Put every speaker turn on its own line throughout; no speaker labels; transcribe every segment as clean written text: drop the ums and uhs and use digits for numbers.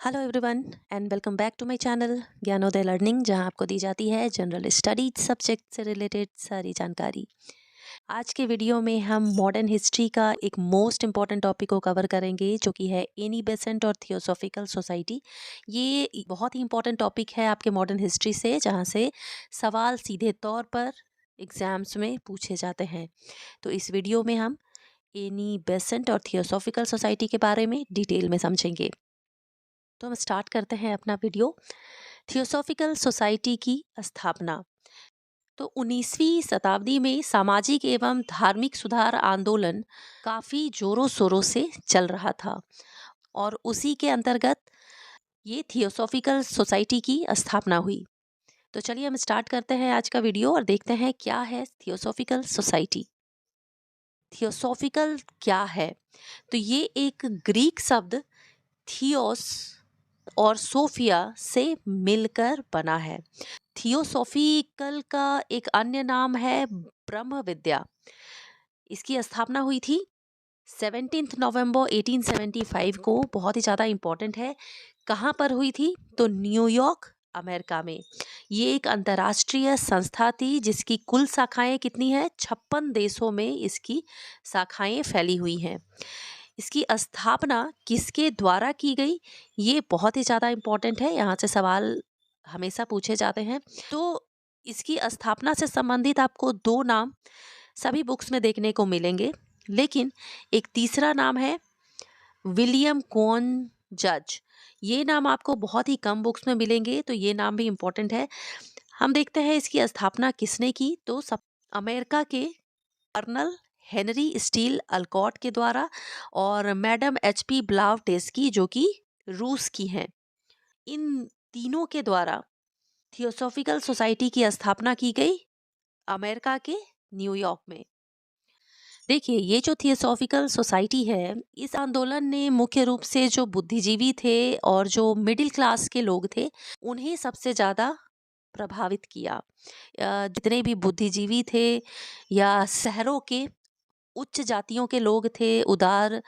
Hello everyone and welcome back to my channel Gyanoday learning, जहां आपको दी जाती है जनरल स्टडीज सब्जेक्ट से रिलेटेड सारी जानकारी। आज के वीडियो में हम मॉडर्न हिस्ट्री का एक मोस्ट इम्पॉर्टेंट टॉपिक को कवर करेंगे, जो कि है एनी बेसेंट और थियोसॉफिकल सोसाइटी। ये बहुत ही इम्पॉर्टेंट टॉपिक है आपके मॉडर्न हिस्ट्री से, जहां से सवाल सीधे तौर पर एग्जाम्स में पूछे जाते हैं। तो इस वीडियो में हम एनी बेसेंट और थियोसॉफिकल सोसाइटी के बारे में डिटेल में समझेंगे। तो हम स्टार्ट करते हैं अपना वीडियो। थियोसॉफिकल सोसाइटी की स्थापना। तो 19वीं शताब्दी में सामाजिक एवं धार्मिक सुधार आंदोलन काफ़ी जोरों शोरों से चल रहा था, और उसी के अंतर्गत ये थियोसॉफिकल सोसाइटी की स्थापना हुई। तो चलिए हम स्टार्ट करते हैं आज का वीडियो और देखते हैं क्या है थियोसॉफिकल सोसाइटी। थियोसॉफिकल क्या है? तो ये एक ग्रीक शब्द थियोस और सोफिया से मिलकर बना है। थियोसॉफिकल का एक अन्य नाम है ब्रह्म विद्या। इसकी स्थापना हुई थी 17 नवंबर 1875 को। बहुत ही ज़्यादा इम्पोर्टेंट है। कहाँ पर हुई थी? तो न्यूयॉर्क, अमेरिका में। ये एक अंतर्राष्ट्रीय संस्था थी जिसकी कुल शाखाएं कितनी है? 56 देशों में इसकी शाखाएं फैली हुई हैं। इसकी स्थापना किसके द्वारा की गई? ये बहुत ही ज़्यादा इम्पोर्टेंट है। यहाँ से सवाल हमेशा पूछे जाते हैं। तो इसकी स्थापना से संबंधित आपको दो नाम सभी बुक्स में देखने को मिलेंगे, लेकिन एक तीसरा नाम है विलियम कोन जज। ये नाम आपको बहुत ही कम बुक्स में मिलेंगे, तो ये नाम भी इम्पोर्टेंट है। हम देखते हैं इसकी स्थापना किसने की। तो सब अमेरिका के कर्नल हेनरी स्टील अल्कॉट के द्वारा, और मैडम एचपी ब्लावटेस्की जो कि रूस की हैं। इन तीनों के द्वारा थियोसॉफिकल सोसाइटी की स्थापना की गई अमेरिका के न्यूयॉर्क में। देखिए, ये जो थियोसॉफिकल सोसाइटी है, इस आंदोलन ने मुख्य रूप से जो बुद्धिजीवी थे और जो मिडिल क्लास के लोग थे, उन्हें सबसे ज़्यादा प्रभावित किया। जितने भी बुद्धिजीवी थे या शहरों के उच्च जातियों के लोग थे, उदार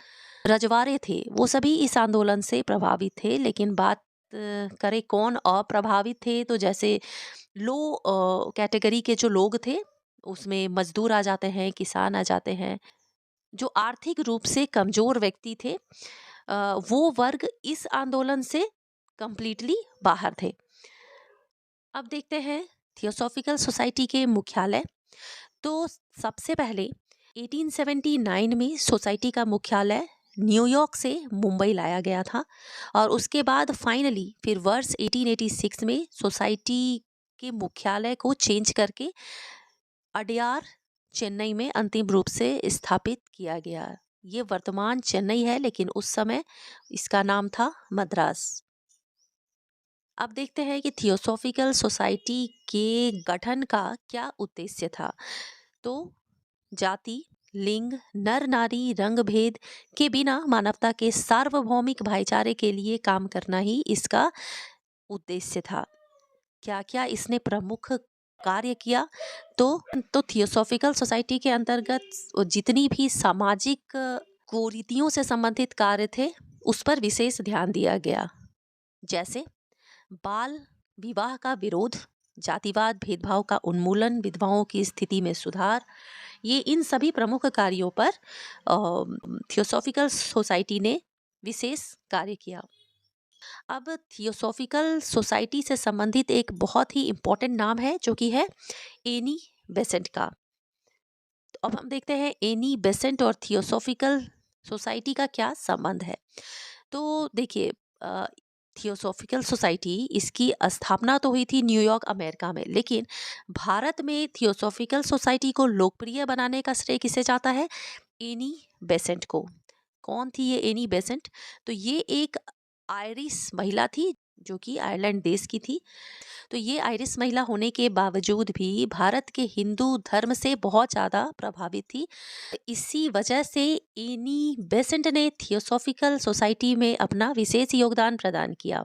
रजवाड़े थे, वो सभी इस आंदोलन से प्रभावित थे। लेकिन बात करें कौन अप्रभावित थे, तो जैसे लो कैटेगरी के जो लोग थे, उसमें मजदूर आ जाते हैं, किसान आ जाते हैं। जो आर्थिक रूप से कमजोर व्यक्ति थे, वो वर्ग इस आंदोलन से कंप्लीटली बाहर थे। अब देखते हैं थियोसॉफिकल सोसाइटी के मुख्यालय। तो सबसे पहले 1879 में सोसाइटी का मुख्यालय न्यूयॉर्क से मुंबई लाया गया था, और उसके बाद फाइनली फिर वर्ष 1886 में सोसाइटी के मुख्यालय को चेंज करके अडयार, चेन्नई में अंतिम रूप से स्थापित किया गया। ये वर्तमान चेन्नई है, लेकिन उस समय इसका नाम था मद्रास। अब देखते हैं कि थियोसॉफिकल सोसाइटी के गठन का क्या उद्देश्य था। तो जाति, लिंग, नर नारी, रंग भेद के बिना मानवता के सार्वभौमिक भाईचारे के लिए काम करना ही इसका उद्देश्य था। क्या क्या इसने प्रमुख कार्य किया? तो थियोसॉफिकल सोसाइटी के अंतर्गत जितनी भी सामाजिक कुरीतियों से संबंधित कार्य थे, उस पर विशेष ध्यान दिया गया। जैसे बाल विवाह का विरोध, जातिवाद, भेदभाव का उन्मूलन, विधवाओं की स्थिति में सुधार, ये इन सभी प्रमुख कार्यों पर थियोसॉफिकल सोसाइटी ने विशेष कार्य किया। अब थियोसॉफिकल सोसाइटी से संबंधित एक बहुत ही इम्पोर्टेंट नाम है, जो कि है एनी बेसेंट का। तो अब हम देखते हैं एनी बेसेंट और थियोसॉफिकल सोसाइटी का क्या संबंध है। तो देखिए, थियोसॉफिकल सोसाइटी, इसकी स्थापना तो हुई थी न्यूयॉर्क, अमेरिका में, लेकिन भारत में थियोसॉफिकल सोसाइटी को लोकप्रिय बनाने का श्रेय किसे जाता है? एनी बेसेंट को। कौन थी ये एनी बेसेंट? तो ये एक आयरिश महिला थी, जो कि आयरलैंड देश की थी। तो ये आयरिश महिला होने के बावजूद भी भारत के हिंदू धर्म से बहुत ज़्यादा प्रभावित थी। इसी वजह से एनी बेसेंट ने थियोसॉफिकल सोसाइटी में अपना विशेष योगदान प्रदान किया।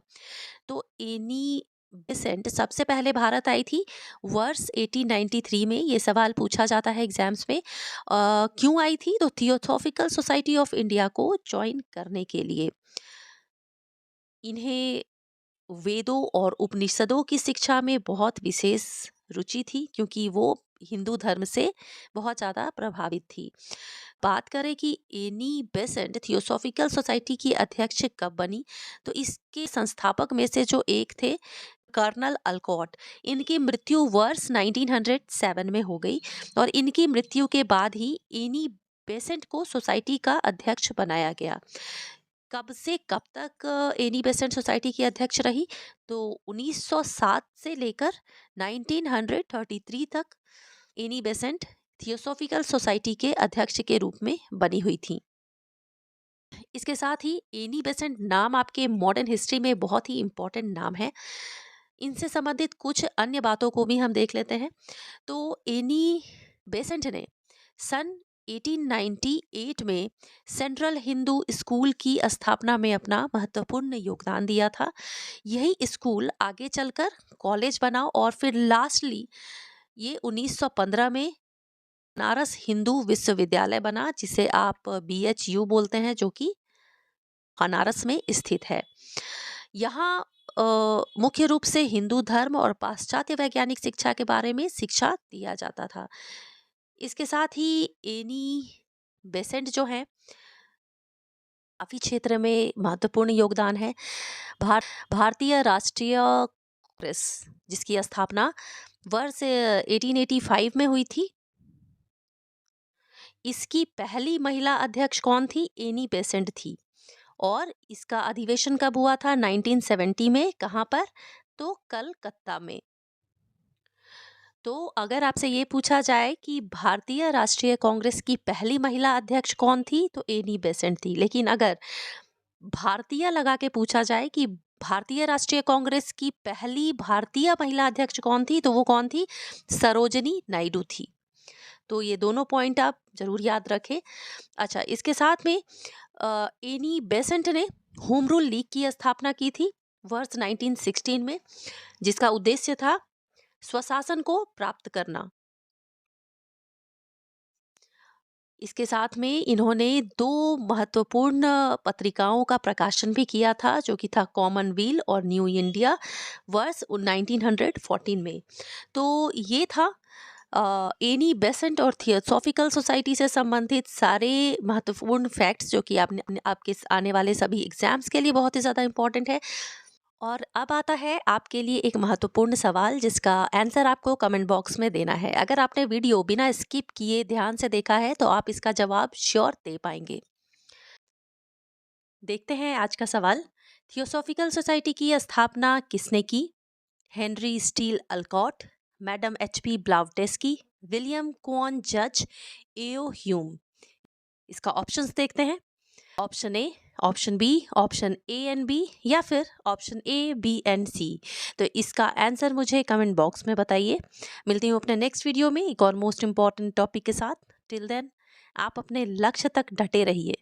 तो एनी बेसेंट सबसे पहले भारत आई थी वर्ष 1893 में। ये सवाल पूछा जाता है एग्जाम्स में। क्यों आई थी? तो थियोसॉफिकल सोसाइटी ऑफ इंडिया को ज्वाइन करने के लिए। इन्हें वेदों और उपनिषदों की शिक्षा में बहुत विशेष रुचि थी, क्योंकि वो हिंदू धर्म से बहुत ज़्यादा प्रभावित थी। बात करें कि एनी बेसेंट थियोसॉफिकल सोसाइटी की अध्यक्ष कब बनी, तो इसके संस्थापक में से जो एक थे कर्नल अल्कॉट, इनकी मृत्यु वर्ष 1907 में हो गई और इनकी मृत्यु के बाद ही एनी बेसेंट को सोसाइटी का अध्यक्ष बनाया गया। कब से कब तक एनी बेसेंट सोसाइटी की अध्यक्ष रही, तो 1907 से लेकर 1933 तक एनी बेसेंट थियोसॉफिकल सोसाइटी के अध्यक्ष के रूप में बनी हुई थी। इसके साथ ही एनी बेसेंट नाम आपके मॉडर्न हिस्ट्री में बहुत ही इम्पोर्टेंट नाम है। इनसे संबंधित कुछ अन्य बातों को भी हम देख लेते हैं। तो एनी बेसेंट ने सन 1898 में सेंट्रल हिंदू स्कूल की स्थापना में अपना महत्वपूर्ण योगदान दिया था। यही स्कूल आगे चलकर कॉलेज बना और फिर लास्टली ये 1915 में बनारस हिंदू विश्वविद्यालय बना, जिसे आप BHU बोलते हैं, जो कि बनारस में स्थित है। यहाँ मुख्य रूप से हिंदू धर्म और पाश्चात्य वैज्ञानिक शिक्षा के बारे में शिक्षा दिया जाता था। इसके साथ ही एनी बेसेंट जो है काफी क्षेत्र में महत्वपूर्ण योगदान है। भारतीय राष्ट्रीय कांग्रेस, जिसकी स्थापना वर्ष 1885 में हुई थी, इसकी पहली महिला अध्यक्ष कौन थी? एनी बेसेंट थी। और इसका अधिवेशन कब हुआ था? 1970 में। कहाँ पर? तो कलकत्ता में। तो अगर आपसे ये पूछा जाए कि भारतीय राष्ट्रीय कांग्रेस की पहली महिला अध्यक्ष कौन थी, तो एनी बेसेंट थी। लेकिन अगर भारतीय लगा के पूछा जाए कि भारतीय राष्ट्रीय कांग्रेस की पहली भारतीय महिला अध्यक्ष कौन थी, तो वो कौन थी? सरोजनी नायडू थी। तो ये दोनों पॉइंट आप जरूर याद रखें। अच्छा, इसके साथ में एनी बेसेंट ने होम रूल लीग की स्थापना की थी वर्ष 1916 में, जिसका उद्देश्य था स्वशासन को प्राप्त करना। इसके साथ में इन्होंने 2 महत्वपूर्ण पत्रिकाओं का प्रकाशन भी किया था, जो कि था कॉमनवेल्थ और न्यू इंडिया, वर्ष 1914 में। तो ये था एनी बेसेंट और थियोसॉफिकल सोसाइटी से संबंधित सारे महत्वपूर्ण फैक्ट्स, जो कि आपके आने वाले सभी एग्जाम्स के लिए बहुत ही ज़्यादा इम्पोर्टेंट है। और अब आता है आपके लिए एक महत्वपूर्ण सवाल, जिसका आंसर आपको कमेंट बॉक्स में देना है। अगर आपने वीडियो बिना स्किप किए ध्यान से देखा है, तो आप इसका जवाब श्योर दे पाएंगे। देखते हैं आज का सवाल। थियोसॉफिकल सोसाइटी की स्थापना किसने की? Henry Steel Olcott, madam HP Blavatsky, William Quan जज, एओ ह्यूम। इसका ऑप्शंस देखते हैं। Option A, option B, option A and B, या फिर option A, B and C। तो इसका आंसर मुझे कमेंट बॉक्स में बताइए। मिलती हूँ अपने नेक्स्ट वीडियो में एक और मोस्ट इम्पॉर्टेंट टॉपिक के साथ। टिल देन आप अपने लक्ष्य तक डटे रहिए।